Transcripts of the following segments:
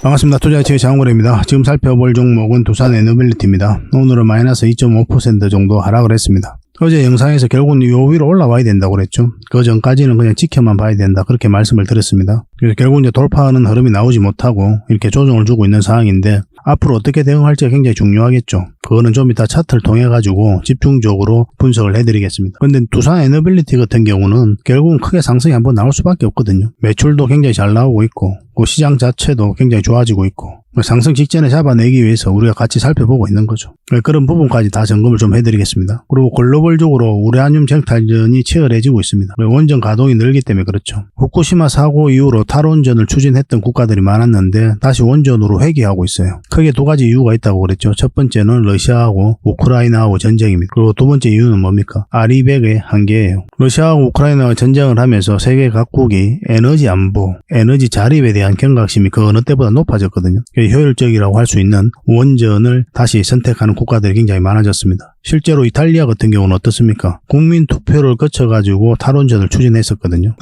반갑습니다. 투자의 장원입니다. 지금 살펴볼 종목은 두산에너빌리티입니다. 오늘은 마이너스 2.5% 정도 하락을 했습니다. 어제 영상에서 결국은 요 위로 올라와야 된다고 그랬죠. 그 전까지는 그냥 지켜만 봐야 된다, 그렇게 말씀을 드렸습니다. 그래서 결국 이제 돌파하는 흐름이 나오지 못하고 이렇게 조정을 주고 있는 상황인데, 앞으로 어떻게 대응할지가 굉장히 중요하겠죠. 그거는 좀 이따 차트를 통해 가지고 집중적으로 분석을 해드리겠습니다. 근데 두산에너빌리티 같은 경우는 결국은 크게 상승이 한번 나올 수밖에 없거든요. 매출도 굉장히 잘 나오고 있고, 그 시장 자체도 굉장히 좋아지고 있고, 상승 직전에 잡아내기 위해서 우리가 같이 살펴보고 있는 거죠. 그런 부분까지 다 점검을 좀 해드리겠습니다. 그리고 글로벌적으로 우라늄 정탈전이 치열해지고 있습니다. 원전 가동이 늘기 때문에 그렇죠. 후쿠시마 사고 이후로 탈원전을 추진했던 국가들이 많았는데 다시 원전으로 회귀하고 있어요. 크게 두 가지 이유가 있다고 그랬죠. 첫 번째는 러시아하고 우크라이나하고 전쟁입니다. 그리고 두 번째 이유는 뭡니까? R200의 한계예요. 러시아하고 우크라이나가 전쟁을 하면서 세계 각국이 에너지 안보, 에너지 자립에 대한 경각심이 그 어느 때보다 높아졌거든요. 효율적이라고 할 수 있는 원전을 다시 선택하는 국가들이 굉장히 많아졌습니다. 실제로 이탈리아 같은 경우는 어떻습니까? 국민 투표를 거쳐가지고 탈원전을 추진했었거든요.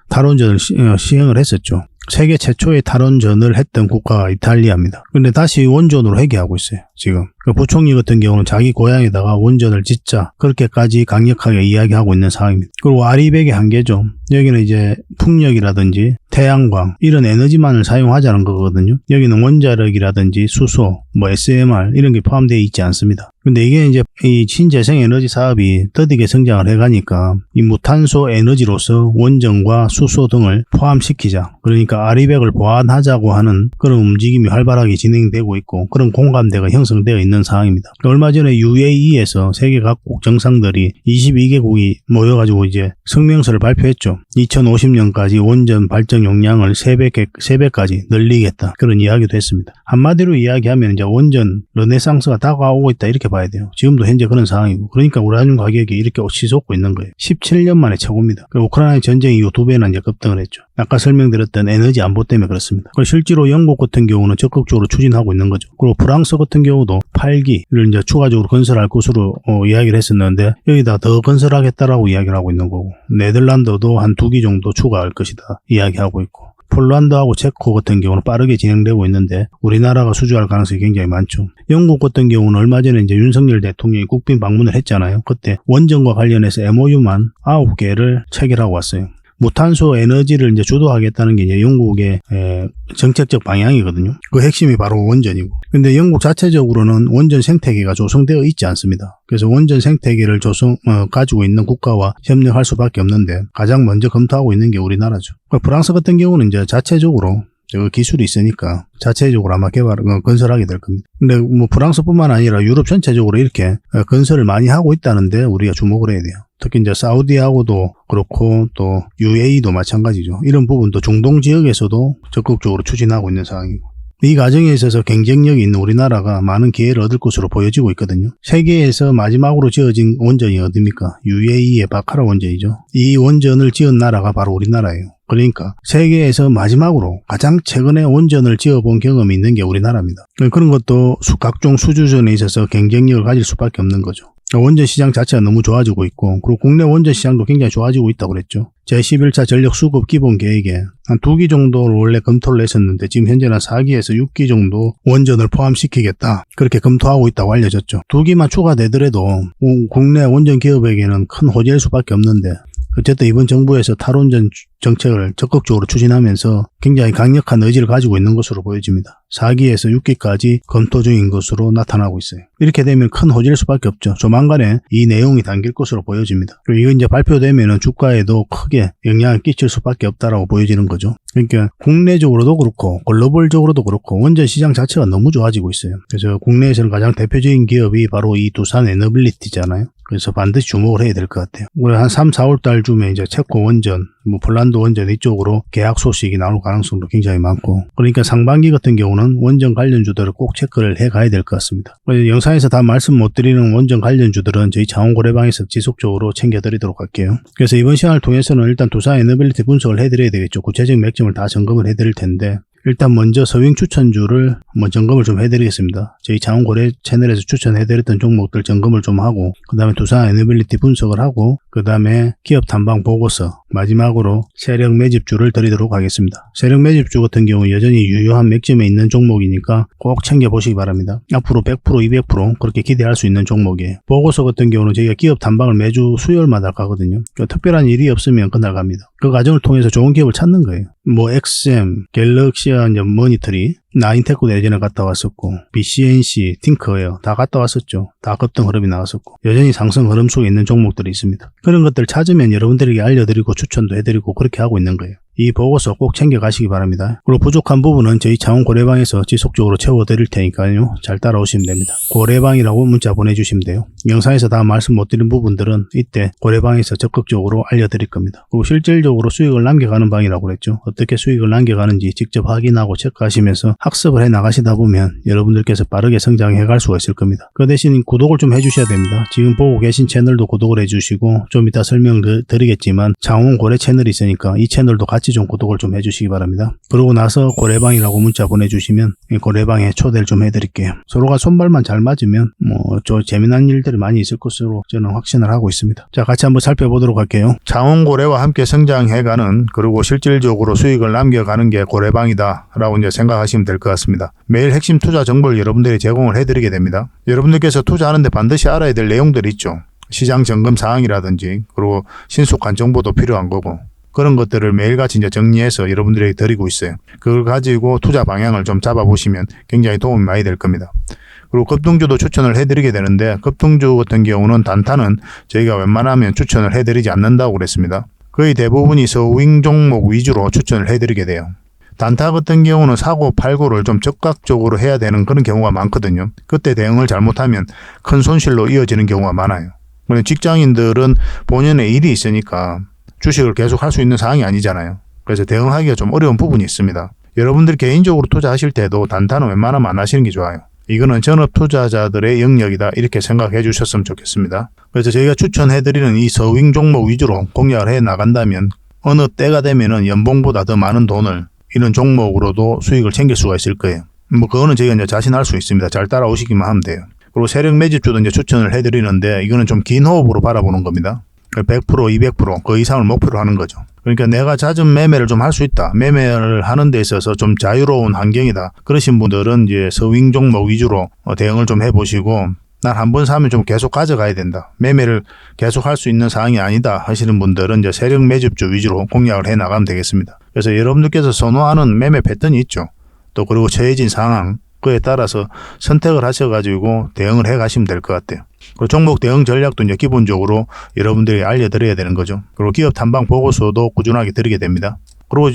탈원전을 시행을 했었죠. 세계 최초의 탈원전을 했던 국가가 이탈리아입니다. 근데 다시 원전으로 회귀하고 있어요, 지금. 그 부총리 같은 경우는 자기 고향에다가 원전을 짓자, 그렇게까지 강력하게 이야기하고 있는 상황입니다. 그리고 R200의 한계죠. 여기는 이제 풍력이라든지 태양광, 이런 에너지만을 사용하자는 거거든요. 여기는 원자력이라든지 수소, SMR 이런 게 포함되어 있지 않습니다. 근데 이게 이제 이 신재생 에너지 사업이 더디게 성장을 해가니까 이 무탄소 에너지로서 원전과 수소 등을 포함시키자, 그러니까 R200을 보완하자고 하는 그런 움직임이 활발하게 진행되고 있고, 그런 공감대가 형성되어 있는 상황입니다. 얼마 전에 UAE에서 세계 각국 정상들이 22개국이 모여가지고 이제 성명서를 발표했죠. 2050년까지 원전 발전 용량을 3배까지 늘리겠다, 그런 이야기도 했습니다. 한마디로 이야기하면 이제 원전 르네상스가 다가오고 있다, 이렇게 봐야 돼요. 지금도 현재 그런 상황이고, 그러니까 우라늄 가격이 이렇게 치솟고 있는 거예요. 17년 만에 최고입니다. 우크라이나 전쟁 이후 2배나 이제 급등을 했죠. 아까 설명드렸던 에너지 안보 때문에 그렇습니다. 실제로 영국 같은 경우는 적극적으로 추진하고 있는 거죠. 그리고 프랑스 같은 경우도 8기를 이제 추가적으로 건설할 것으로 이야기를 했었는데, 여기다 더 건설하겠다라고 이야기를 하고 있는 거고, 네덜란드도 한 2기 정도 추가할 것이다 이야기하고 있고, 폴란드하고 체코 같은 경우는 빠르게 진행되고 있는데 우리나라가 수주할 가능성이 굉장히 많죠. 영국 같은 경우는 얼마 전에 이제 윤석열 대통령이 국빈 방문을 했잖아요. 그때 원전과 관련해서 MOU만 9개를 체결하고 왔어요. 무탄소 에너지를 이제 주도하겠다는 게 이제 영국의 정책적 방향이거든요. 그 핵심이 바로 원전이고. 근데 영국 자체적으로는 원전 생태계가 조성되어 있지 않습니다. 그래서 원전 생태계를 가지고 있는 국가와 협력할 수밖에 없는데, 가장 먼저 검토하고 있는 게 우리나라죠. 프랑스 같은 경우는 이제 자체적으로 기술이 있으니까 자체적으로 아마 건설하게 될 겁니다. 근데 프랑스뿐만 아니라 유럽 전체적으로 이렇게 건설을 많이 하고 있다는데 우리가 주목을 해야 돼요. 특히 이제 사우디하고도 그렇고 또 UAE도 마찬가지죠. 이런 부분도 중동 지역에서도 적극적으로 추진하고 있는 상황이고, 이 과정에 있어서 경쟁력이 있는 우리나라가 많은 기회를 얻을 것으로 보여지고 있거든요. 세계에서 마지막으로 지어진 원전이 어디입니까? UAE의 바카라 원전이죠. 이 원전을 지은 나라가 바로 우리나라예요. 그러니까 세계에서 마지막으로 가장 최근에 원전을 지어본 경험이 있는 게 우리나라입니다. 그런 것도 각종 수주전에 있어서 경쟁력을 가질 수밖에 없는 거죠. 원전 시장 자체가 너무 좋아지고 있고, 그리고 국내 원전 시장도 굉장히 좋아지고 있다고 그랬죠. 제11차 전력 수급 기본 계획에 한 2기 정도를 원래 검토를 했었는데, 지금 현재는 4기에서 6기 정도 원전을 포함시키겠다, 그렇게 검토하고 있다고 알려졌죠. 2기만 추가되더라도 국내 원전 기업에게는 큰 호재일 수밖에 없는데, 어쨌든 이번 정부에서 탈원전 정책을 적극적으로 추진하면서 굉장히 강력한 의지를 가지고 있는 것으로 보여집니다. 4기에서 6기까지 검토 중인 것으로 나타나고 있어요. 이렇게 되면 큰 호재일 수밖에 없죠. 조만간에 이 내용이 담길 것으로 보여집니다. 그리고 이거 이제 발표되면은 주가에도 크게 영향을 끼칠 수밖에 없다라고 보여지는 거죠. 그러니까 국내적으로도 그렇고 글로벌적으로도 그렇고 원전 시장 자체가 너무 좋아지고 있어요. 그래서 국내에서는 가장 대표적인 기업이 바로 이 두산에너빌리티잖아요. 그래서 반드시 주목을 해야 될 것 같아요. 올해 한 3, 4월 달쯤에 이제 체코 원전, 폴란드 원전 이쪽으로 계약 소식이 나올 가능성도 굉장히 많고, 그러니까 상반기 같은 경우는 원전 관련주들을 꼭 체크를 해 가야 될 것 같습니다. 영상에서 다 말씀 못 드리는 원전 관련주들은 저희 장원고래방에서 지속적으로 챙겨드리도록 할게요. 그래서 이번 시간을 통해서는 일단 두산에너빌리티 분석을 해드려야 되겠죠. 구체적인 맥점을 다 점검을 해드릴 텐데, 일단 먼저 서윙 추천주를 점검을 좀 해드리겠습니다. 저희 장원고래 채널에서 추천해드렸던 종목들 점검을 좀 하고, 그 다음에 두산에너빌리티 분석을 하고, 그 다음에 기업 탐방 보고서, 마지막으로 세력 매집주를 드리도록 하겠습니다. 세력 매집주 같은 경우 여전히 유효한 맥점에 있는 종목이니까 꼭 챙겨보시기 바랍니다. 앞으로 100%, 200% 그렇게 기대할 수 있는 종목이에요. 보고서 같은 경우는 저희가 기업 탐방을 매주 수요일마다 가거든요. 특별한 일이 없으면 그날 갑니다. 그 과정을 통해서 좋은 기업을 찾는 거예요. 뭐 엑셈, 갤럭시아 모니터리, 나인테크도 예전에 갔다 왔었고, BCNC, 팅커웨어 다 갔다 왔었죠. 다 급등 흐름이 나왔었고, 여전히 상승 흐름 속에 있는 종목들이 있습니다. 그런 것들 찾으면 여러분들에게 알려드리고 추천도 해드리고 그렇게 하고 있는 거예요. 이 보고서 꼭 챙겨가시기 바랍니다. 그리고 부족한 부분은 저희 창원 고래방에서 지속적으로 채워드릴 테니까요. 잘 따라오시면 됩니다. 고래방이라고 문자 보내주시면 돼요. 영상에서 다 말씀 못 드린 부분들은 이때 고래방에서 적극적으로 알려드릴 겁니다. 그리고 실질적으로 수익을 남겨가는 방이라고 그랬죠. 어떻게 수익을 남겨가는지 직접 확인하고 체크하시면서 학습을 해 나가시다 보면 여러분들께서 빠르게 성장해 갈 수가 있을 겁니다. 그 대신 구독을 좀 해주셔야 됩니다. 지금 보고 계신 채널도 구독을 해주시고 좀 이따 설명을 드리겠지만 창원 고래 채널이 있으니까 이 채널도 같이 좀 구독을 좀 해주시기 바랍니다. 그러고 나서 고래방이라고 문자 보내주시면 고래방에 초대를 좀 해드릴게요. 서로가 손발만 잘 맞으면 좀 재미난 일들이 많이 있을 것으로 저는 확신을 하고 있습니다. 자, 같이 한번 살펴보도록 할게요. 창원 고래와 함께 성장해가는, 그리고 실질적으로 수익을 남겨가는 게 고래방이다 라고 이제 생각하시면 될 것 같습니다. 매일 핵심 투자 정보를 여러분들이 제공을 해드리게 됩니다. 여러분들께서 투자하는데 반드시 알아야 될 내용들이 있죠. 시장 점검 사항이라든지, 그리고 신속한 정보도 필요한 거고, 그런 것들을 매일같이 이제 정리해서 여러분들에게 드리고 있어요. 그걸 가지고 투자 방향을 좀 잡아보시면 굉장히 도움이 많이 될 겁니다. 그리고 급등주도 추천을 해드리게 되는데, 급등주 같은 경우는 단타는 저희가 웬만하면 추천을 해드리지 않는다고 그랬습니다. 거의 대부분이 서윙 종목 위주로 추천을 해드리게 돼요. 단타 같은 경우는 사고 팔고를 좀 적극적으로 해야 되는 그런 경우가 많거든요. 그때 대응을 잘못하면 큰 손실로 이어지는 경우가 많아요. 직장인들은 본연의 일이 있으니까 주식을 계속 할 수 있는 상황이 아니잖아요. 그래서 대응하기가 좀 어려운 부분이 있습니다. 여러분들 개인적으로 투자하실 때도 단타는 웬만하면 안 하시는 게 좋아요. 이거는 전업 투자자들의 영역이다, 이렇게 생각해 주셨으면 좋겠습니다. 그래서 저희가 추천해드리는 이 서윙 종목 위주로 공략을 해 나간다면 어느 때가 되면은 연봉보다 더 많은 돈을 이런 종목으로도 수익을 챙길 수가 있을 거예요. 그거는 저희가 이제 자신할 수 있습니다. 잘 따라오시기만 하면 돼요. 그리고 세력 매집주도 이제 추천을 해드리는데, 이거는 좀 긴 호흡으로 바라보는 겁니다. 100%, 200%, 그 이상을 목표로 하는 거죠. 그러니까 내가 잦은 매매를 좀 할 수 있다, 매매를 하는 데 있어서 좀 자유로운 환경이다, 그러신 분들은 이제 서윙 종목 위주로 대응을 좀 해보시고, 난 한번 사면 좀 계속 가져가야 된다, 매매를 계속 할 수 있는 상황이 아니다 하시는 분들은 이제 세력 매집주 위주로 공략을 해 나가면 되겠습니다. 그래서 여러분들께서 선호하는 매매 패턴이 있죠. 또 그리고 처해진 상황, 그에 따라서 선택을 하셔가지고 대응을 해 가시면 될 것 같아요. 그리고 종목 대응 전략도 이제 기본적으로 여러분들이 알려드려야 되는 거죠. 그리고 기업 탐방 보고서도 꾸준하게 드리게 됩니다. 그리고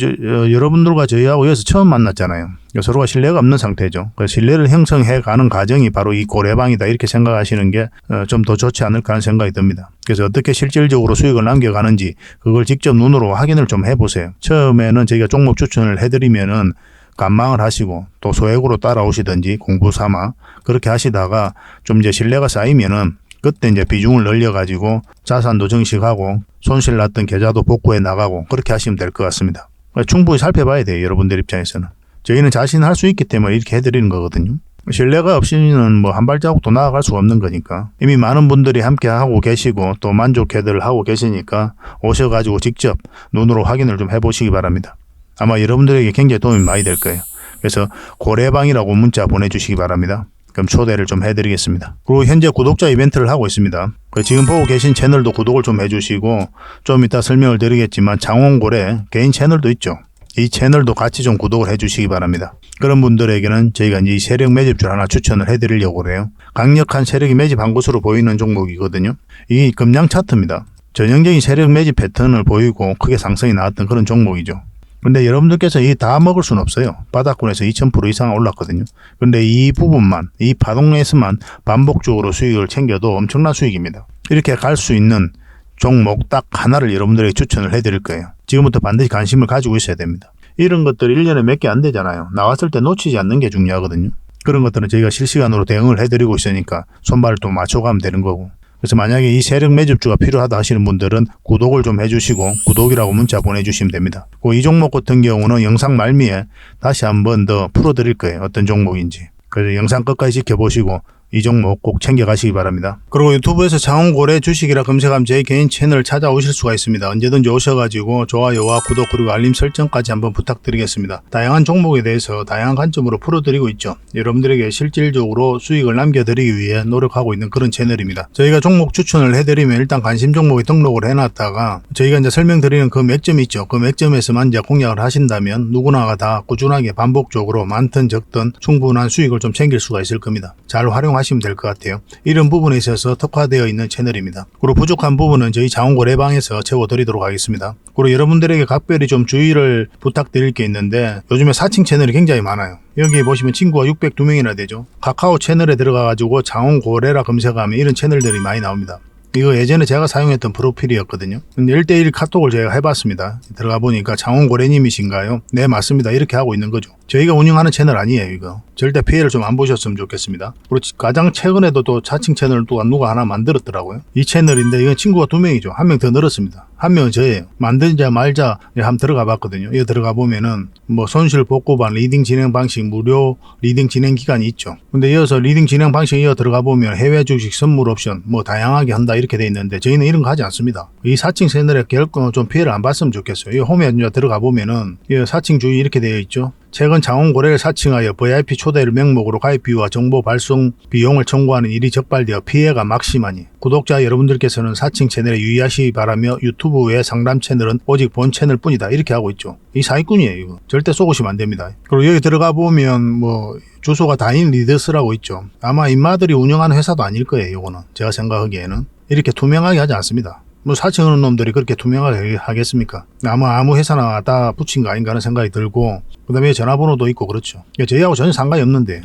여러분들과 저희하고 여기서 처음 만났잖아요. 서로가 신뢰가 없는 상태죠. 그래서 신뢰를 형성해 가는 과정이 바로 이 고래방이다, 이렇게 생각하시는 게 좀 더 좋지 않을까 하는 생각이 듭니다. 그래서 어떻게 실질적으로 수익을 남겨가는지 그걸 직접 눈으로 확인을 좀 해보세요. 처음에는 저희가 종목 추천을 해드리면은 관망을 하시고 또 소액으로 따라오시든지 공부 삼아 그렇게 하시다가 좀 이제 신뢰가 쌓이면은 그때 이제 비중을 늘려가지고 자산도 증식하고 손실 났던 계좌도 복구해 나가고 그렇게 하시면 될 것 같습니다. 충분히 살펴봐야 돼요, 여러분들 입장에서는. 저희는 자신할 수 있기 때문에 이렇게 해드리는 거거든요. 신뢰가 없이는 뭐 한 발자국도 나아갈 수가 없는 거니까. 이미 많은 분들이 함께 하고 계시고 또 만족해들 하고 계시니까 오셔가지고 직접 눈으로 확인을 좀 해보시기 바랍니다. 아마 여러분들에게 굉장히 도움이 많이 될 거예요. 그래서 고래방이라고 문자 보내주시기 바랍니다. 그럼 초대를 좀 해드리겠습니다. 그리고 현재 구독자 이벤트를 하고 있습니다. 지금 보고 계신 채널도 구독을 좀 해주시고, 좀 이따 설명을 드리겠지만 창원고래 개인 채널도 있죠. 이 채널도 같이 좀 구독을 해주시기 바랍니다. 그런 분들에게는 저희가 이제 세력 매집줄 하나 추천을 해드리려고 그래요. 강력한 세력이 매집한 것으로 보이는 종목이거든요. 이 금량 차트입니다. 전형적인 세력 매집 패턴을 보이고 크게 상승이 나왔던 그런 종목이죠. 근데 여러분들께서 이 다 먹을 수는 없어요. 바닥권에서 2000% 이상 올랐거든요. 근데 이 부분만, 이 파동에서만 반복적으로 수익을 챙겨도 엄청난 수익입니다. 이렇게 갈 수 있는 종목 딱 하나를 여러분들에게 추천을 해드릴 거예요. 지금부터 반드시 관심을 가지고 있어야 됩니다. 이런 것들이 1년에 몇 개 안 되잖아요. 나왔을 때 놓치지 않는 게 중요하거든요. 그런 것들은 저희가 실시간으로 대응을 해드리고 있으니까 손발을 또 맞춰가면 되는 거고. 그래서 만약에 이 세력 매집주가 필요하다 하시는 분들은 구독을 좀 해주시고 구독이라고 문자 보내주시면 됩니다. 이 종목 같은 경우는 영상 말미에 다시 한번 더 풀어드릴 거예요. 어떤 종목인지. 그래서 영상 끝까지 지켜보시고 이 종목 꼭 챙겨가시기 바랍니다. 그리고 유튜브에서 장원고래 주식이라 검색하면 제 개인 채널 찾아오실 수가 있습니다. 언제든지 오셔가지고 좋아요와 구독 그리고 알림 설정까지 한번 부탁드리겠습니다. 다양한 종목에 대해서 다양한 관점으로 풀어드리고 있죠. 여러분들에게 실질적으로 수익을 남겨드리기 위해 노력하고 있는 그런 채널입니다. 저희가 종목 추천을 해드리면 일단 관심 종목에 등록을 해놨다가 저희가 이제 설명드리는 그 맥점이 있죠. 그 맥점에서만 이제 공략을 하신다면 누구나가 다 꾸준하게 반복적으로 많든 적든 충분한 수익을 좀 챙길 수가 있을 겁니다. 잘 활용하시면 될 것 같아요. 이런 부분에 있어서 특화되어 있는 채널입니다. 그리고 부족한 부분은 저희 장원고래방에서 채워드리도록 하겠습니다. 그리고 여러분들에게 각별히 좀 주의를 부탁드릴 게 있는데 요즘에 사칭 채널이 굉장히 많아요. 여기 보시면 친구가 602명이나 되죠. 카카오 채널에 들어가가지고 장원고래라 검색하면 이런 채널들이 많이 나옵니다. 이거 예전에 제가 사용했던 프로필이었거든요. 근데 1대1 카톡을 제가 해봤습니다. 들어가 보니까 장원고래님이신가요? 네, 맞습니다. 이렇게 하고 있는 거죠. 저희가 운영하는 채널 아니에요, 이거. 절대 피해를 좀 안 보셨으면 좋겠습니다. 그리고 가장 최근에도 또 자칭 채널을 또 누가 하나 만들었더라고요. 이 채널인데 이건 친구가 2명이죠. 1명 더 늘었습니다. 1명은 저예요. 만들자 말자 한번 들어가 봤거든요. 이거 들어가 보면은 뭐 손실 복구반 리딩 진행 방식 무료 리딩 진행 기간이 있죠. 근데 이어서 리딩 진행 방식 이어 들어가 보면 해외 주식 선물 옵션 뭐 다양하게 한다 이렇게 돼 있는데 저희는 이런 거 하지 않습니다. 이 사칭 채널에 결코 좀 피해를 안 봤으면 좋겠어요. 이 홈에 들어가 보면은 이 사칭 주의 이렇게 되어 있죠. 최근 장원고래를 사칭하여 VIP 초대를 명목으로 가입비와 정보 발송 비용을 청구하는 일이 적발되어 피해가 막심하니 구독자 여러분들께서는 사칭 채널에 유의하시기 바라며 유튜브 외 상담 채널은 오직 본 채널 뿐이다 이렇게 하고 있죠. 이 사기꾼이에요. 이거 절대 쏘시면 안 됩니다. 그리고 여기 들어가 보면 뭐 주소가 다인 리더스라고 있죠. 아마 인마들이 운영하는 회사도 아닐 거예요. 이거는 제가 생각하기에는 이렇게 투명하게 하지 않습니다. 뭐 사칭하는 놈들이 그렇게 투명하게 하겠습니까? 아무 회사나 다 붙인 거 아닌가 하는 생각이 들고 그 다음에 전화번호도 있고 그렇죠. 저희하고 전혀 상관이 없는데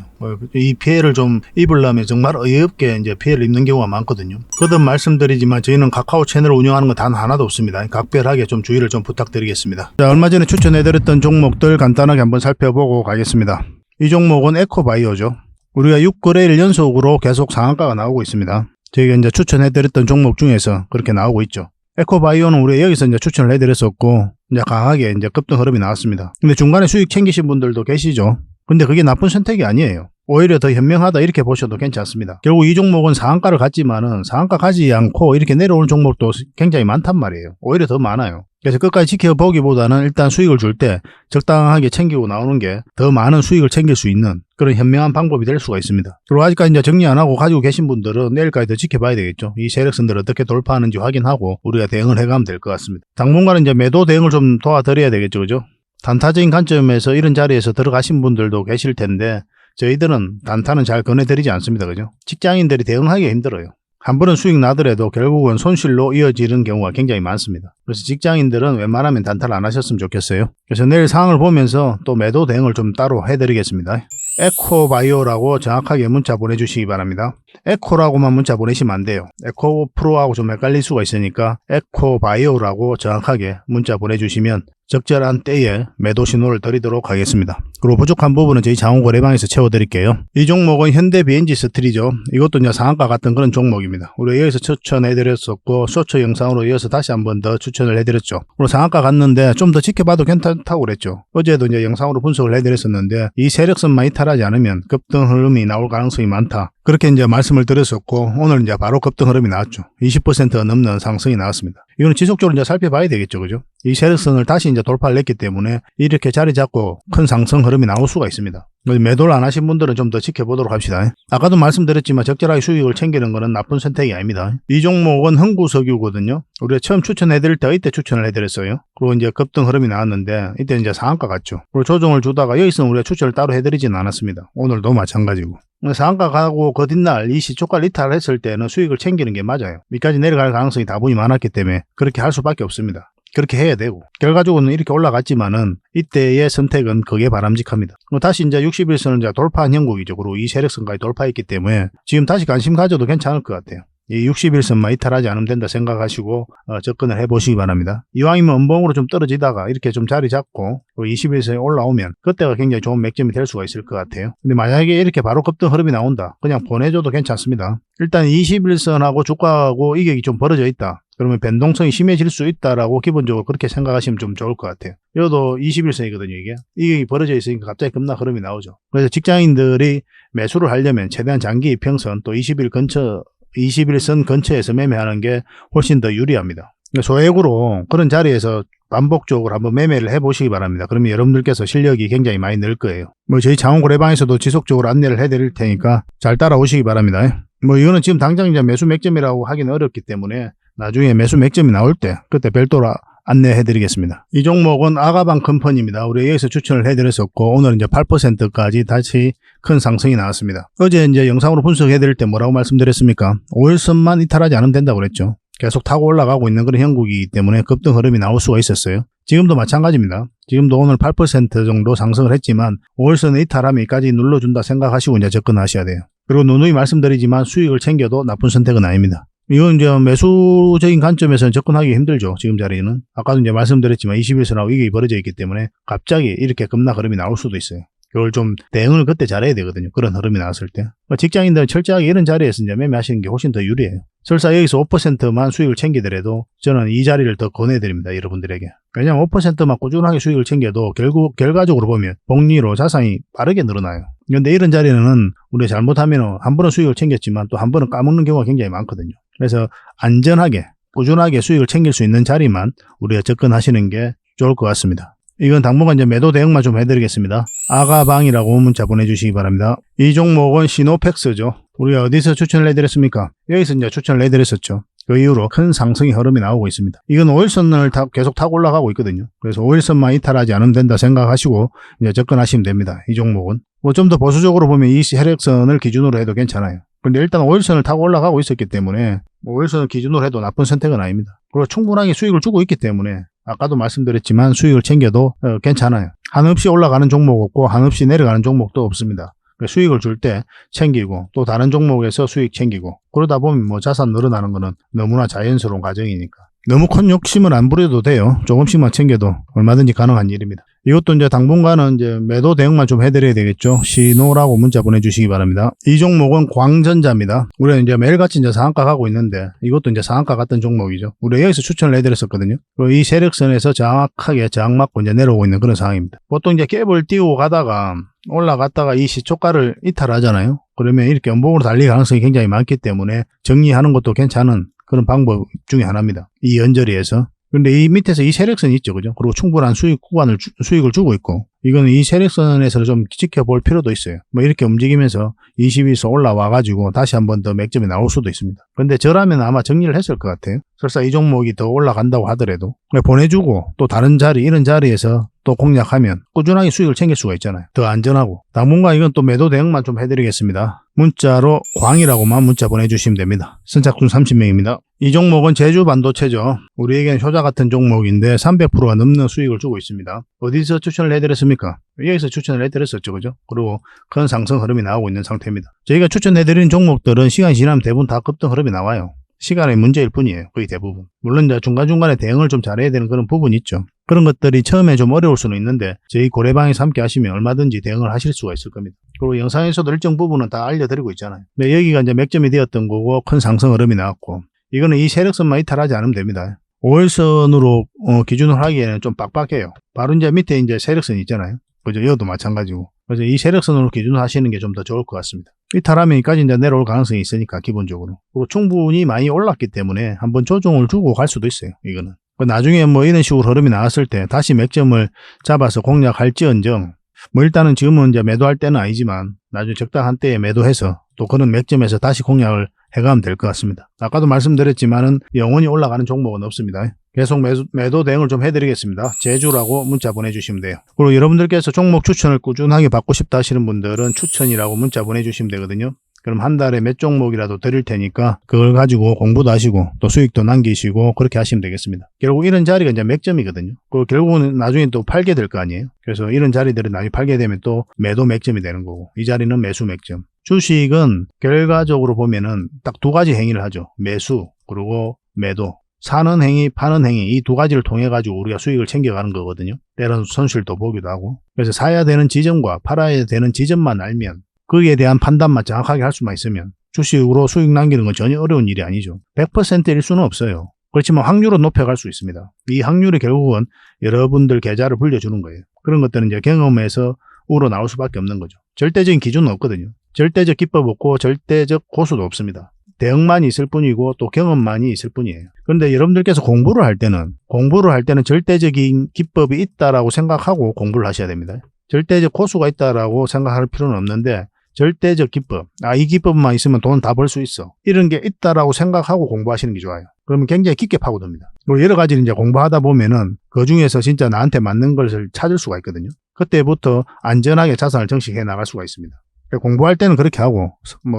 이 피해를 좀 입으려면 정말 어이없게 이제 피해를 입는 경우가 많거든요. 거듭 말씀드리지만 저희는 카카오 채널을 운영하는 건 단 하나도 없습니다. 각별하게 좀 주의를 좀 부탁드리겠습니다. 자, 얼마 전에 추천해드렸던 종목들 간단하게 한번 살펴보고 가겠습니다. 이 종목은 에코바이오죠. 우리가 6거래일 연속으로 계속 상한가가 나오고 있습니다. 저희가 이제 추천해드렸던 종목 중에서 그렇게 나오고 있죠. 에코바이오는 우리가 여기서 이제 추천을 해드렸었고, 이제 강하게 이제 급등 흐름이 나왔습니다. 근데 중간에 수익 챙기신 분들도 계시죠. 근데 그게 나쁜 선택이 아니에요. 오히려 더 현명하다 이렇게 보셔도 괜찮습니다. 결국 이 종목은 상한가를 갔지만은 상한가 가지 않고 이렇게 내려오는 종목도 굉장히 많단 말이에요. 오히려 더 많아요. 그래서 끝까지 지켜보기보다는 일단 수익을 줄 때 적당하게 챙기고 나오는 게 더 많은 수익을 챙길 수 있는 그런 현명한 방법이 될 수가 있습니다. 그리고 아직까지 이제 정리 안 하고 가지고 계신 분들은 내일까지 더 지켜봐야 되겠죠. 이 세력선들을 어떻게 돌파하는지 확인하고 우리가 대응을 해가면 될 것 같습니다. 당분간은 이제 매도 대응을 좀 도와드려야 되겠죠. 그죠? 단타적인 관점에서 이런 자리에서 들어가신 분들도 계실 텐데 저희들은 단타는 잘 권해드리지 않습니다. 그죠? 직장인들이 대응하기 힘들어요. 한 번은 수익 나더라도 결국은 손실로 이어지는 경우가 굉장히 많습니다. 그래서 직장인들은 웬만하면 단타를 안 하셨으면 좋겠어요. 그래서 내일 상황을 보면서 또 매도 대응을 좀 따로 해드리겠습니다. 에코바이오라고 정확하게 문자 보내주시기 바랍니다. 에코라고만 문자 보내시면 안 돼요. 에코프로하고 좀 헷갈릴 수가 있으니까 에코바이오라고 정확하게 문자 보내주시면 적절한 때에 매도 신호를 드리도록 하겠습니다. 그리고 부족한 부분은 저희 장원고래방에서 채워드릴게요. 이 종목은 현대비엔지 스틸이죠. 이것도 이제 상한가 같은 그런 종목입니다. 우리가 여기서 추천해드렸었고 쇼츠 영상으로 이어서 다시 한 번 더 추천을 해드렸죠. 그리고 상한가 갔는데 좀 더 지켜봐도 괜찮다고 그랬죠. 어제도 이제 영상으로 분석을 해드렸었는데 이 세력선만 이탈하지 않으면 급등 흐름이 나올 가능성이 많다. 그렇게 이제 말씀을 드렸었고 오늘 이제 바로 급등 흐름이 나왔죠. 20%가 넘는 상승이 나왔습니다. 이거는 지속적으로 이제 살펴봐야 되겠죠. 그죠? 이 세력선을 다시 이제 돌파를 했기 때문에 이렇게 자리 잡고 큰 상승 흐름이 나올 수가 있습니다. 매도를 안 하신 분들은 좀 더 지켜보도록 합시다. 아까도 말씀드렸지만 적절하게 수익을 챙기는 것은 나쁜 선택이 아닙니다. 이 종목은 흥구석유거든요. 우리가 처음 추천해드릴 때 이때 추천을 해드렸어요. 그리고 이제 급등 흐름이 나왔는데 이때 이제 상한가 갔죠. 그리고 조정을 주다가 여기서는 우리가 추천을 따로 해드리지는 않았습니다. 오늘도 마찬가지고. 상한가 가고 그 뒷날 이 시초가 이탈을 했을 때는 수익을 챙기는 게 맞아요. 밑까지 내려갈 가능성이 다분히 많았기 때문에 그렇게 할 수밖에 없습니다. 그렇게 해야 되고 결과적으로는 이렇게 올라갔지만은 이때의 선택은 그게 바람직합니다. 다시 이제 60일선은 이제 돌파한 형국이죠. 그리고 이 세력선까지 돌파했기 때문에 지금 다시 관심 가져도 괜찮을 것 같아요. 이 61선만 이탈하지 않으면 된다 생각하시고 접근을 해보시기 바랍니다. 이왕이면 음봉으로 좀 떨어지다가 이렇게 좀 자리 잡고 21선에 올라오면 그때가 굉장히 좋은 맥점이 될 수가 있을 것 같아요. 근데 만약에 이렇게 바로 급등 흐름이 나온다, 그냥 보내줘도 괜찮습니다. 일단 21선하고 주가하고 이격이 좀 벌어져 있다, 그러면 변동성이 심해질 수 있다라고 기본적으로 그렇게 생각하시면 좀 좋을 것 같아요. 이것도 21선이거든요. 이게 벌어져 있으니까 갑자기 급락 흐름이 나오죠. 그래서 직장인들이 매수를 하려면 최대한 장기 이평선 또 21선 근처에서 매매하는 게 훨씬 더 유리합니다. 소액으로 그런 자리에서 반복적으로 한번 매매를 해보시기 바랍니다. 그러면 여러분들께서 실력이 굉장히 많이 늘 거예요. 저희 장원고래방에서도 지속적으로 안내를 해드릴 테니까 잘 따라오시기 바랍니다. 이거는 지금 당장 이제 매수 맥점이라고 하기는 어렵기 때문에 나중에 매수 맥점이 나올 때 그때 별도로 안내해드리겠습니다. 이 종목은 아가방 컴퍼니입니다. 우리 여기서 추천을 해드렸었고 오늘 이제 8%까지 다시 큰 상승이 나왔습니다. 어제 이제 영상으로 분석해드릴 때 뭐라고 말씀드렸습니까? 5일선만 이탈하지 않으면 된다고 그랬죠. 계속 타고 올라가고 있는 그런 형국이기 때문에 급등 흐름이 나올 수가 있었어요. 지금도 마찬가지입니다. 지금도 오늘 8% 정도 상승을 했지만 5일선에 이탈하면 여기까지 눌러준다 생각하시고 이제 접근하셔야 돼요. 그리고 누누이 말씀드리지만 수익을 챙겨도 나쁜 선택은 아닙니다. 이건 이제 매수적인 관점에서는 접근하기 힘들죠. 지금 자리는. 아까도 이제 말씀드렸지만 21선하고 이게 벌어져 있기 때문에 갑자기 이렇게 급락 흐름이 나올 수도 있어요. 그걸 좀 대응을 그때 잘해야 되거든요. 그런 흐름이 나왔을 때. 직장인들은 철저하게 이런 자리에서 이제 매매하시는 게 훨씬 더 유리해요. 설사 여기서 5%만 수익을 챙기더라도 저는 이 자리를 더 권해드립니다. 여러분들에게. 왜냐하면 5%만 꾸준하게 수익을 챙겨도 결과적으로 보면 복리로 자산이 빠르게 늘어나요. 그런데 이런 자리는 우리가 잘못하면 한 번은 수익을 챙겼지만 또 한 번은 까먹는 경우가 굉장히 많거든요. 그래서 안전하게 꾸준하게 수익을 챙길 수 있는 자리만 우리가 접근하시는 게 좋을 것 같습니다. 이건 당분간 이제 매도 대응만 좀 해드리겠습니다. 아가방이라고 문자 보내주시기 바랍니다. 이 종목은 시노펙스죠. 우리가 어디서 추천을 해드렸습니까? 여기서 이제 추천을 해드렸었죠. 그 이후로 큰 상승의 흐름이 나오고 있습니다. 이건 5일선을 계속 타고 올라가고 있거든요. 그래서 5일선만 이탈하지 않으면 된다 생각하시고 이제 접근하시면 됩니다. 이 종목은. 좀 더 보수적으로 보면 이 혈액선을 기준으로 해도 괜찮아요. 근데 일단 5일선을 타고 올라가고 있었기 때문에 5일선을 기준으로 해도 나쁜 선택은 아닙니다. 그리고 충분하게 수익을 주고 있기 때문에 아까도 말씀드렸지만 수익을 챙겨도 괜찮아요. 한없이 올라가는 종목 없고 한없이 내려가는 종목도 없습니다. 수익을 줄 때 챙기고 또 다른 종목에서 수익 챙기고 그러다 보면 자산 늘어나는 거는 너무나 자연스러운 과정이니까 너무 큰 욕심을 안 부려도 돼요. 조금씩만 챙겨도 얼마든지 가능한 일입니다. 이것도 이제 당분간은 이제 매도 대응만 좀 해드려야 되겠죠. 시노라고 문자 보내주시기 바랍니다. 이 종목은 광전자입니다. 우리가 이제 매일같이 이제 상한가 가고 있는데 이것도 이제 상한가 같은 종목이죠. 우리 여기서 추천을 해드렸었거든요. 그리고 이 세력선에서 정확하게 저항 맞고 이제 내려오고 있는 그런 상황입니다. 보통 이제 갭을 띄우고 가다가 올라갔다가 이 시초가를 이탈하잖아요. 그러면 이렇게 음봉으로 달릴 가능성이 굉장히 많기 때문에 정리하는 것도 괜찮은 그런 방법 중에 하나입니다. 이 연저리에서. 근데 이 밑에서 이 세력선이 있죠. 그죠? 그리고 충분한 수익을 주고 있고, 이거는 이 세력선에서 좀 지켜볼 필요도 있어요. 이렇게 움직이면서 22선 올라와가지고 다시 한 번 더 맥점이 나올 수도 있습니다. 근데 저라면 아마 정리를 했을 것 같아요. 설사 이 종목이 더 올라간다고 하더라도. 보내주고 또 다른 자리, 이런 자리에서 또 공략하면 꾸준하게 수익을 챙길 수가 있잖아요. 더 안전하고. 당분간 이건 또 매도 대응만 좀 해드리겠습니다. 문자로 광이라고만 문자 보내주시면 됩니다. 선착순 30명입니다. 이 종목은 제주 반도체죠. 우리에겐 효자 같은 종목인데 300%가 넘는 수익을 주고 있습니다. 어디서 추천을 해드렸습니까? 여기서 추천을 해드렸었죠. 그죠? 그리고 큰 상승 흐름이 나오고 있는 상태입니다. 저희가 추천해드리는 종목들은 시간이 지나면 대부분 다 급등 흐름이 나와요. 시간의 문제일 뿐이에요. 거의 대부분. 물론 이제 중간중간에 대응을 좀 잘해야 되는 그런 부분이 있죠. 그런 것들이 처음에 좀 어려울 수는 있는데 저희 고래방에서 함께 하시면 얼마든지 대응을 하실 수가 있을 겁니다. 그리고 영상에서도 일정 부분은 다 알려드리고 있잖아요. 근데 여기가 이제 맥점이 되었던 거고 큰 상승 흐름이 나왔고 이거는 이 세력선만 이탈하지 않으면 됩니다. 5일선으로 기준을 하기에는 좀 빡빡해요. 바로 이제 밑에 이제 세력선이 있잖아요. 그죠? 이것도 마찬가지고. 그래서 이 세력선으로 기준을 하시는 게 좀 더 좋을 것 같습니다. 이탈하면 여기까지 이제 내려올 가능성이 있으니까 기본적으로. 그리고 충분히 많이 올랐기 때문에 한번 조정을 주고 갈 수도 있어요. 이거는. 나중에 이런 식으로 흐름이 나왔을 때 다시 맥점을 잡아서 공략할지언정 일단은 지금은 이제 매도할 때는 아니지만 나중에 적당한 때에 매도해서 또 그런 맥점에서 다시 공략을 해가면 될 것 같습니다. 아까도 말씀드렸지만은 영원히 올라가는 종목은 없습니다. 계속 매도 대응을 좀 해드리겠습니다. 제주라고 문자 보내주시면 돼요. 그리고 여러분들께서 종목 추천을 꾸준하게 받고 싶다 하시는 분들은 추천이라고 문자 보내주시면 되거든요. 그럼 한 달에 몇 종목이라도 드릴 테니까 그걸 가지고 공부도 하시고 또 수익도 남기시고 그렇게 하시면 되겠습니다. 결국 이런 자리가 이제 맥점이거든요. 그리고 결국은 나중에 또 팔게 될 거 아니에요. 그래서 이런 자리들은 나중에 팔게 되면 또 매도 맥점이 되는 거고 이 자리는 매수 맥점. 주식은 결과적으로 보면은 딱 두 가지 행위를 하죠. 매수 그리고 매도. 사는 행위, 파는 행위 이 두 가지를 통해 가지고 우리가 수익을 챙겨가는 거거든요. 때로는 손실도 보기도 하고. 그래서 사야 되는 지점과 팔아야 되는 지점만 알면 거기에 대한 판단만 정확하게 할 수만 있으면 주식으로 수익 남기는 건 전혀 어려운 일이 아니죠. 100%일 수는 없어요. 그렇지만 확률은 높여갈 수 있습니다. 이 확률이 결국은 여러분들 계좌를 불려주는 거예요. 그런 것들은 이제 경험에서 우러나올 수밖에 없는 거죠. 절대적인 기준은 없거든요. 절대적 기법 없고 절대적 고수도 없습니다. 대응만이 있을 뿐이고 또 경험만이 있을 뿐이에요. 그런데 여러분들께서 공부를 할 때는 절대적인 기법이 있다라고 생각하고 공부를 하셔야 됩니다. 절대적 고수가 있다라고 생각할 필요는 없는데 절대적 기법, 이 기법만 있으면 돈 다 벌 수 있어. 이런 게 있다라고 생각하고 공부하시는 게 좋아요. 그러면 굉장히 깊게 파고듭니다. 그리고 여러 가지를 이제 공부하다 보면은 그 중에서 진짜 나한테 맞는 것을 찾을 수가 있거든요. 그때부터 안전하게 자산을 정식해 나갈 수가 있습니다. 공부할 때는 그렇게 하고,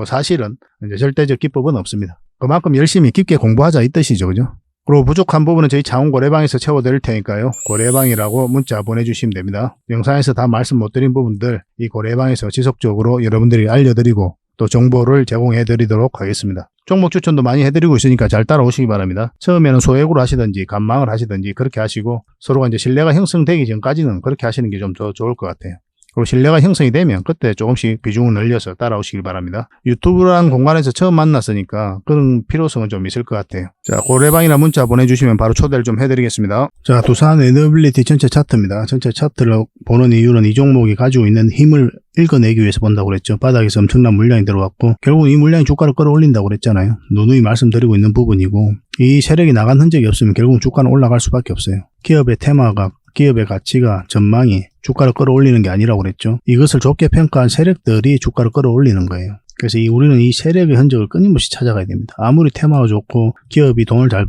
사실은 이제 절대적 기법은 없습니다. 그만큼 열심히 깊게 공부하자 이 뜻이죠, 그죠? 그리고 부족한 부분은 저희 차원 고래방에서 채워드릴 테니까요. 고래방이라고 문자 보내주시면 됩니다. 영상에서 다 말씀 못 드린 부분들 이 고래방에서 지속적으로 여러분들이 알려드리고 또 정보를 제공해드리도록 하겠습니다. 종목 추천도 많이 해드리고 있으니까 잘 따라오시기 바랍니다. 처음에는 소액으로 하시든지 간망을 하시든지 그렇게 하시고 서로가 이제 신뢰가 형성되기 전까지는 그렇게 하시는 게 좀 더 좋을 것 같아요. 그리고 신뢰가 형성이 되면 그때 조금씩 비중을 늘려서 따라오시길 바랍니다. 유튜브라는 공간에서 처음 만났으니까 그런 필요성은 좀 있을 것 같아요. 자, 고래방이나 문자 보내주시면 바로 초대를 좀 해드리겠습니다. 자, 두산 에너빌리티 전체 차트입니다. 전체 차트를 보는 이유는 이 종목이 가지고 있는 힘을 읽어내기 위해서 본다고 그랬죠. 바닥에서 엄청난 물량이 들어왔고 결국 이 물량이 주가를 끌어올린다고 그랬잖아요. 누누이 말씀드리고 있는 부분이고 이 세력이 나간 흔적이 없으면 결국은 주가는 올라갈 수밖에 없어요. 기업의 테마가 기업의 가치가 전망이 주가를 끌어올리는 게 아니라고 그랬죠. 이것을 좋게 평가한 세력들이 주가를 끌어올리는 거예요. 그래서 우리는 이 세력의 흔적을 끊임없이 찾아가야 됩니다. 아무리 테마가 좋고 기업이 돈을 잘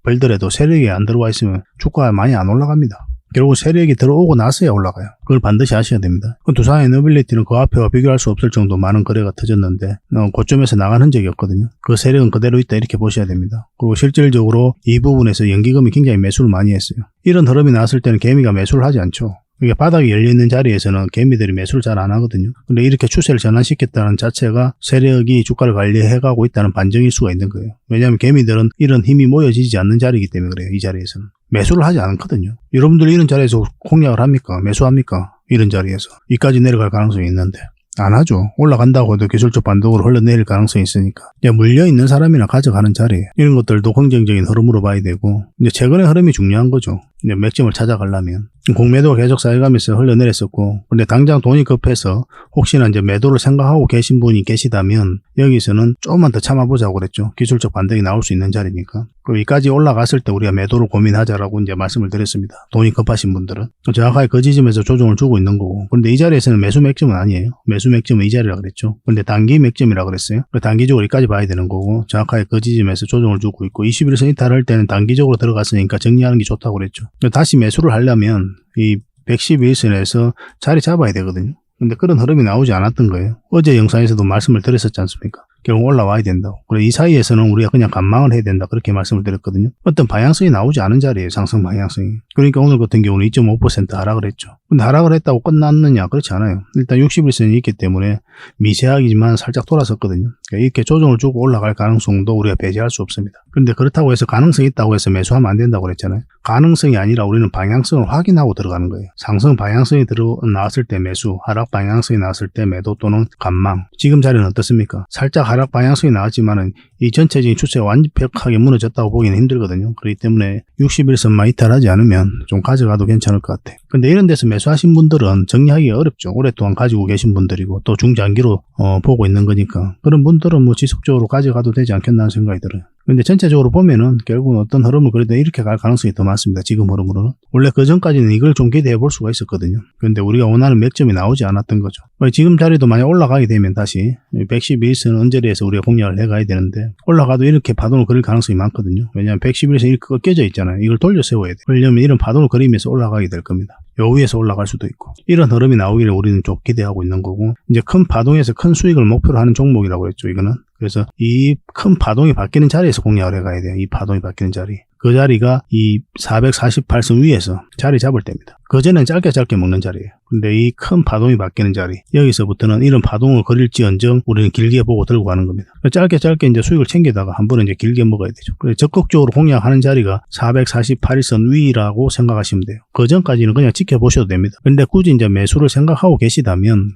벌더라도 세력이 안 들어와 있으면 주가가 많이 안 올라갑니다. 결국 세력이 들어오고 나서야 올라가요. 그걸 반드시 아셔야 됩니다. 두산 에너빌리티는 그 앞에와 비교할 수 없을 정도 많은 거래가 터졌는데 고점에서 나간 흔적이 없거든요. 그 세력은 그대로 있다 이렇게 보셔야 됩니다. 그리고 실질적으로 이 부분에서 연기금이 굉장히 매수를 많이 했어요. 이런 흐름이 나왔을 때는 개미가 매수를 하지 않죠. 이게 바닥이 열려있는 자리에서는 개미들이 매수를 잘 안 하거든요. 근데 이렇게 추세를 전환시켰다는 자체가 세력이 주가를 관리해가고 있다는 반증일 수가 있는 거예요. 왜냐하면 개미들은 이런 힘이 모여지지 않는 자리이기 때문에 그래요. 이 자리에서는. 매수를 하지 않거든요. 여러분들이 이런 자리에서 공략을 합니까? 매수합니까? 이런 자리에서. 이까지 내려갈 가능성이 있는데. 안 하죠. 올라간다고 해도 기술적 반등으로 흘러내릴 가능성이 있으니까. 이제 물려있는 사람이나 가져가는 자리에 이런 것들도 긍정적인 흐름으로 봐야 되고 이제 최근의 흐름이 중요한 거죠. 이제 맥점을 찾아가려면 공매도가 계속 쌓여가면서 흘러내렸었고 근데 당장 돈이 급해서 혹시나 이제 매도를 생각하고 계신 분이 계시다면 여기서는 조금만 더 참아보자고 그랬죠. 기술적 반등이 나올 수 있는 자리니까. 그리고 이까지 올라갔을 때 우리가 매도를 고민하자라고 이제 말씀을 드렸습니다. 돈이 급하신 분들은 정확하게 그 지점에서 조정을 주고 있는 거고 근데 이 자리에서는 매수 맥점은 아니에요. 매수 맥점은 이 자리라 그랬죠. 근데 단기 맥점이라 그랬어요. 단기적으로 여기까지 봐야 되는 거고 정확하게 그 지점에서 조정을 주고 있고 21선 이탈할 때는 단기적으로 들어갔으니까 정리하는 게 좋다고 그랬죠. 다시 매수를 하려면 이 112일선에서 자리 잡아야 되거든요. 근데 그런 흐름이 나오지 않았던 거예요. 어제 영상에서도 말씀을 드렸었지 않습니까? 결국 올라와야 된다고. 그래 이 사이에서는 우리가 그냥 관망을 해야 된다 그렇게 말씀을 드렸거든요. 어떤 방향성이 나오지 않은 자리예요. 상승 방향성이. 그러니까 오늘 같은 경우는 2.5% 하락을 했죠. 근데 하락을 했다고 끝났느냐? 그렇지 않아요. 일단 61선이 있기 때문에 미세하기지만 살짝 돌아섰거든요. 그러니까 이렇게 조정을 주고 올라갈 가능성도 우리가 배제할 수 없습니다. 그런데 그렇다고 해서 가능성이 있다고 해서 매수하면 안 된다고 그랬잖아요. 가능성이 아니라 우리는 방향성을 확인하고 들어가는 거예요. 상승 방향성이 나왔을 때 매수, 하락 방향성이 나왔을 때 매도 또는 관망. 지금 자리는 어떻습니까? 살짝 하락 방향성이 나왔지만은 이 전체적인 추세가 완벽하게 무너졌다고 보기는 힘들거든요. 그렇기 때문에 61선만 이탈하지 않으면 좀 가져가도 괜찮을 것 같아요. 근데 이런 데서 매수하신 분들은 정리하기가 어렵죠. 오랫동안 가지고 계신 분들이고 또 중장기로 보고 있는 거니까 그런 분들은 뭐 지속적으로 가져가도 되지 않겠나 하는 생각이 들어요. 근데 전체적으로 보면은 결국은 어떤 흐름을 그래도 이렇게 갈 가능성이 더 많습니다. 지금 흐름으로는. 원래 그 전까지는 이걸 좀 기대해 볼 수가 있었거든요. 그런데 우리가 원하는 맥점이 나오지 않았던 거죠. 지금 자리도 만약 올라가게 되면 다시 112일선 언저리에서 우리가 공략을 해가야 되는데 올라가도 이렇게 파동을 그릴 가능성이 많거든요. 왜냐하면 111일선 이렇게 꺾여져 있잖아요. 이걸 돌려 세워야 돼요. 그러려면 이런 파동을 그리면서 올라가게 될 겁니다. 요 위에서 올라갈 수도 있고 이런 흐름이 나오기를 우리는 좀 기대하고 있는 거고 이제 큰 파동에서 큰 수익을 목표로 하는 종목이라고 했죠. 이거는. 그래서 이 큰 파동이 바뀌는 자리에서 공략을 해가야 돼요. 이 파동이 바뀌는 자리. 그 자리가 이 448선 위에서 자리 잡을 때입니다. 그전엔 짧게 먹는 자리예요. 근데 이 큰 파동이 바뀌는 자리, 여기서부터는 이런 파동을 그릴지언정 우리는 길게 보고 들고 가는 겁니다. 짧게 이제 수익을 챙기다가 한 번은 이제 길게 먹어야 되죠. 그래서 적극적으로 공략하는 자리가 448선 위라고 생각하시면 돼요. 그 전까지는 그냥 지켜보셔도 됩니다. 근데 굳이 이제 매수를 생각하고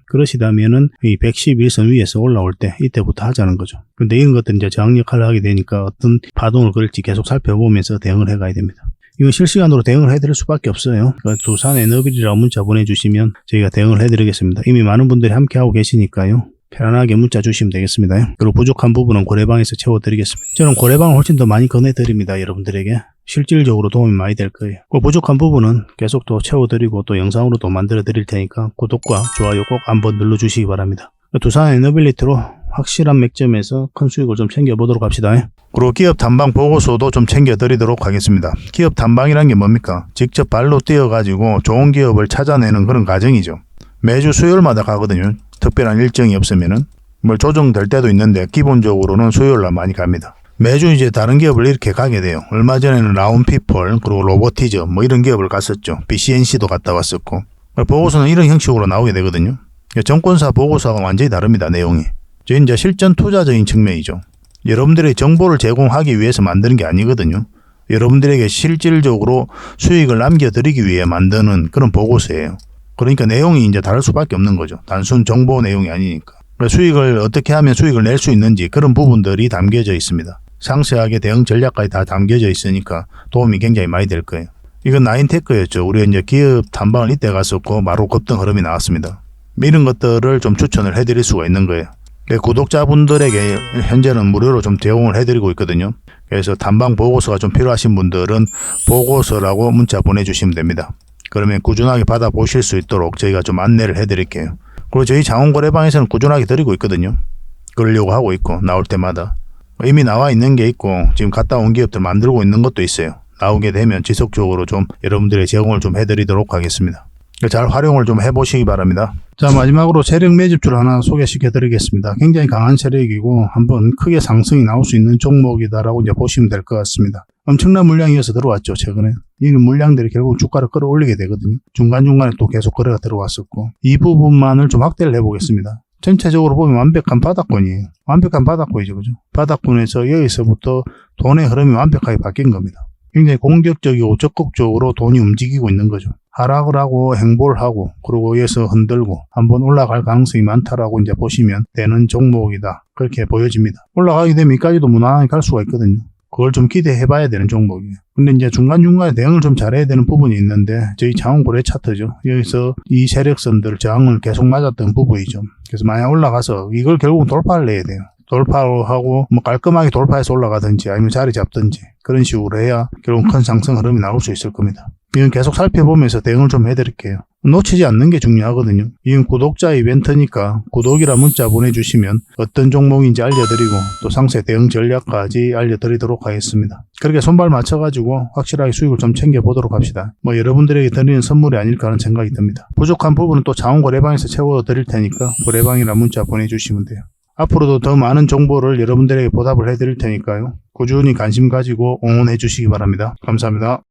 그러시다면은 이 111선 위에서 올라올 때 이때부터 하자는 거죠. 근데 이런 것들은 이제 저항 역할을 하게 되니까 어떤 파동을 그릴지 계속 살펴보면서 대응을 해가야 됩니다. 이건 실시간으로 대응을 해드릴 수밖에 없어요. 그러니까 두산 에너빌이라고 문자 보내주시면 저희가 대응을 해드리겠습니다. 이미 많은 분들이 함께하고 계시니까요. 편안하게 문자 주시면 되겠습니다. 그리고 부족한 부분은 고래방에서 채워드리겠습니다. 저는 고래방을 훨씬 더 많이 권해드립니다. 여러분들에게. 실질적으로 도움이 많이 될 거예요. 그 부족한 부분은 계속 또 채워드리고 또 영상으로도 만들어드릴 테니까 구독과 좋아요 꼭 한번 눌러주시기 바랍니다. 두산 에너빌리티로 확실한 맥점에서 큰 수익을 좀 챙겨보도록 합시다. 그리고 기업 탐방 보고서도 좀 챙겨드리도록 하겠습니다. 기업 탐방이란 게 뭡니까? 직접 발로 뛰어가지고 좋은 기업을 찾아내는 그런 과정이죠. 매주 수요일마다 가거든요. 특별한 일정이 없으면은. 뭐 조정될 때도 있는데 기본적으로는 수요일날 많이 갑니다. 매주 이제 다른 기업을 이렇게 가게 돼요. 얼마 전에는 라운피플 그리고 로보티즈 뭐 이런 기업을 갔었죠. BCNC도 갔다 왔었고. 보고서는 이런 형식으로 나오게 되거든요. 정권사 보고서가 완전히 다릅니다. 내용이. 이제 실전 투자적인 측면이죠. 여러분들의 정보를 제공하기 위해서 만드는 게 아니거든요. 여러분들에게 실질적으로 수익을 남겨드리기 위해 만드는 그런 보고서예요. 그러니까 내용이 이제 다를 수밖에 없는 거죠. 단순 정보 내용이 아니니까. 수익을 어떻게 하면 수익을 낼 수 있는지 그런 부분들이 담겨져 있습니다. 상세하게 대응 전략까지 다 담겨져 있으니까 도움이 굉장히 많이 될 거예요. 이건 나인테크였죠. 우리가 이제 기업 탐방을 이때 갔었고 바로 급등 흐름이 나왔습니다. 이런 것들을 좀 추천을 해드릴 수가 있는 거예요. 구독자분들에게 현재는 무료로 좀 제공을 해드리고 있거든요. 그래서 탐방 보고서가 좀 필요하신 분들은 보고서라고 문자 보내주시면 됩니다. 그러면 꾸준하게 받아보실 수 있도록 저희가 좀 안내를 해드릴게요. 그리고 저희 장원거래방에서는 꾸준하게 드리고 있거든요. 그러려고 하고 있고 나올 때마다 이미 나와 있는 게 있고 지금 갔다 온 기업들 만들고 있는 것도 있어요. 나오게 되면 지속적으로 좀 여러분들의 제공을 좀 해드리도록 하겠습니다. 잘 활용을 좀 해보시기 바랍니다. 자, 마지막으로 세력 매집줄 하나 소개시켜 드리겠습니다. 굉장히 강한 세력이고 한번 크게 상승이 나올 수 있는 종목이다라고 이제 보시면 될 것 같습니다. 엄청난 물량이어서 들어왔죠, 최근에. 이 물량들이 결국 주가를 끌어올리게 되거든요. 중간중간에 또 계속 거래가 들어왔었고. 이 부분만을 좀 확대를 해보겠습니다. 전체적으로 보면 완벽한 바닥권이에요. 완벽한 바닥권이죠, 그죠? 바닥권에서 여기서부터 돈의 흐름이 완벽하게 바뀐 겁니다. 굉장히 공격적이고 적극적으로 돈이 움직이고 있는 거죠. 하락을 하고 행보를 하고 그리고 여기서 흔들고 한번 올라갈 가능성이 많다라고 이제 보시면 되는 종목이다. 그렇게 보여집니다. 올라가게 되면 여기까지도 무난하게 갈 수가 있거든요. 그걸 좀 기대해 봐야 되는 종목이에요. 근데 이제 중간중간에 대응을 좀 잘해야 되는 부분이 있는데 저희 장원거래 차트죠. 여기서 이 세력선들 저항을 계속 맞았던 부분이죠. 그래서 만약 올라가서 이걸 결국 돌파를 내야 돼요. 돌파하고 뭐 깔끔하게 돌파해서 올라가든지 아니면 자리 잡든지 그런 식으로 해야 결국 큰 상승 흐름이 나올 수 있을 겁니다. 이건 계속 살펴보면서 대응을 좀 해드릴게요. 놓치지 않는 게 중요하거든요. 이건 구독자 이벤트니까 구독이라 문자 보내주시면 어떤 종목인지 알려드리고 또 상세 대응 전략까지 알려드리도록 하겠습니다. 그렇게 손발 맞춰가지고 확실하게 수익을 좀 챙겨보도록 합시다. 뭐 여러분들에게 드리는 선물이 아닐까 하는 생각이 듭니다. 부족한 부분은 또 장원거래방에서 채워드릴 테니까 거래방이라 문자 보내주시면 돼요. 앞으로도 더 많은 정보를 여러분들에게 보답을 해드릴 테니까요. 꾸준히 관심 가지고 응원해 주시기 바랍니다. 감사합니다.